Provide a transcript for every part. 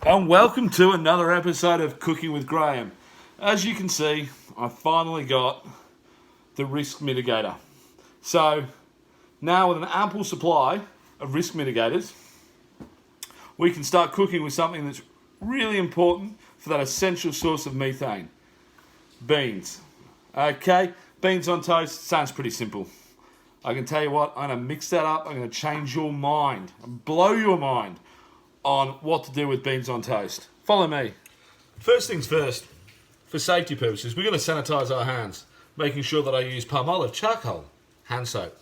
And welcome to another episode of Cooking with Graham. As you can see, I finally got the risk mitigator. So now with an ample supply of risk mitigators, we can start cooking with something that's really important for that essential source of methane. Beans. Okay, beans on toast sounds pretty simple. I can tell you what, I'm going to mix that up. I'm going to change your mind, blow your mind on what to do with beans on toast. Follow me. First things first, for safety purposes, we're going to sanitize our hands, making sure that I use Palmolive charcoal hand soap.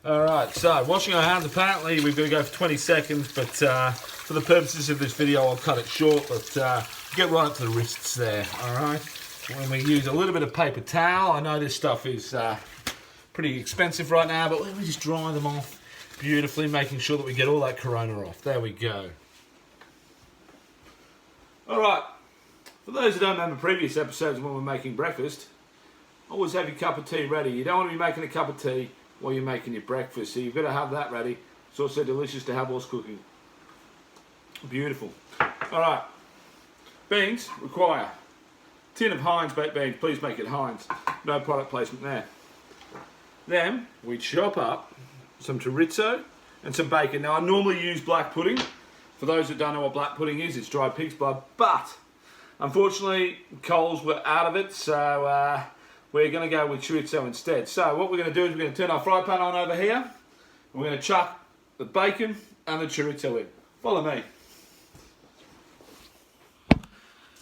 Alright, so washing our hands, apparently we've got to go for 20 seconds, but for the purposes of this video I'll cut it short, but get right up to the wrists there, alright? When we use a little bit of paper towel, I know this stuff is pretty expensive right now, but we just dry them off beautifully, making sure that we get all that corona off. There we go. Alright, for those who don't remember previous episodes when we're making breakfast, always have your cup of tea ready. You don't want to be making a cup of tea while you're making your breakfast, so you've got to have that ready. It's also delicious to have whilst cooking. Beautiful. Alright, beans require a tin of Heinz baked beans. Please make it Heinz. No product placement there. Then we chop up some chorizo and some bacon. Now I normally use black pudding. For those that don't know what black pudding is, it's dried pig's blood, but unfortunately Coles were out of it, so we're going to go with chorizo instead. So what we're going to do is we're going to turn our fry pan on over here. We're going to chuck the bacon and the chorizo in. Follow me.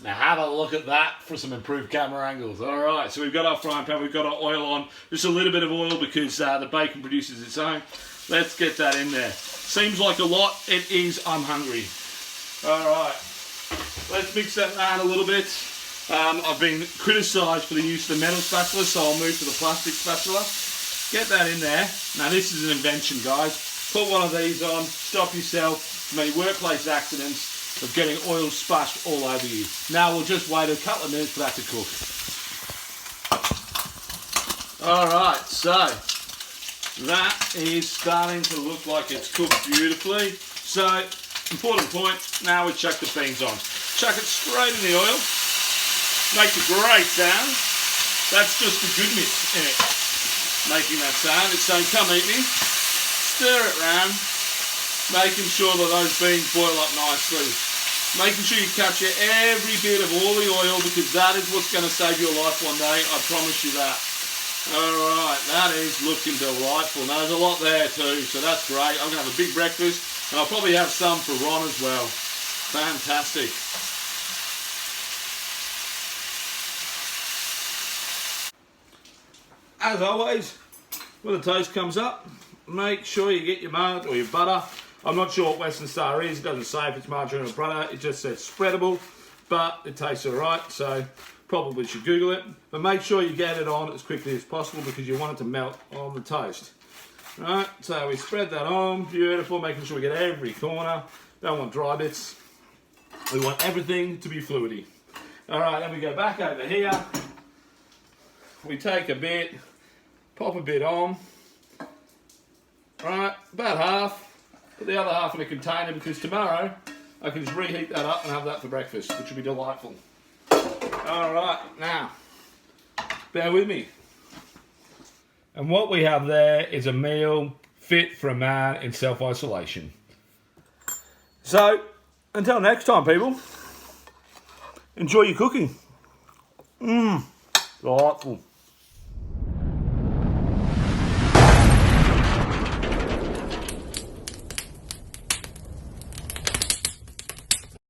Now have a look at that for some improved camera angles. Alright, so we've got our frying pan, we've got our oil on. Just a little bit of oil because the bacon produces its own. Let's get that in there. Seems like a lot, it is, I'm hungry. Alright, let's mix that around a little bit. I've been criticised for the use of the metal spatula, so I'll move to the plastic spatula. Get that in there. Now this is an invention, guys. Put one of these on, stop yourself from any workplace accidents of getting oil splashed all over you. Now we'll just wait a couple of minutes for that to cook. Alright, so that is starting to look like it's cooked beautifully. So, important point, now we chuck the beans on. Chuck it straight in the oil. Makes a great sound. That's just the goodness in it, making that sound. It's saying, come eat me. Stir it round, making sure that those beans boil up nicely. Making sure you capture every bit of all the oil, because that is what's going to save your life one day, I promise you that. Alright, that is looking delightful. Now there's a lot there too, so that's great. I'm going to have a big breakfast, and I'll probably have some for Ron as well. Fantastic. As always, when the toast comes up, make sure you get your margarine or your butter. I'm not sure what Western Star is. It doesn't say if it's margarine or butter. It just says spreadable, but it tastes alright, so probably should Google it. But make sure you get it on as quickly as possible because you want it to melt on the toast. Alright, so we spread that on, beautiful, making sure we get every corner. Don't want dry bits. We want everything to be fluidy. Alright, then we go back over here. We take a bit, pop a bit on. Right, about half. Put the other half in a container because tomorrow I can just reheat that up and have that for breakfast, which will be delightful. Alright, now, bear with me. And what we have there is a meal fit for a man in self-isolation. So, until next time, people, enjoy your cooking. Delightful.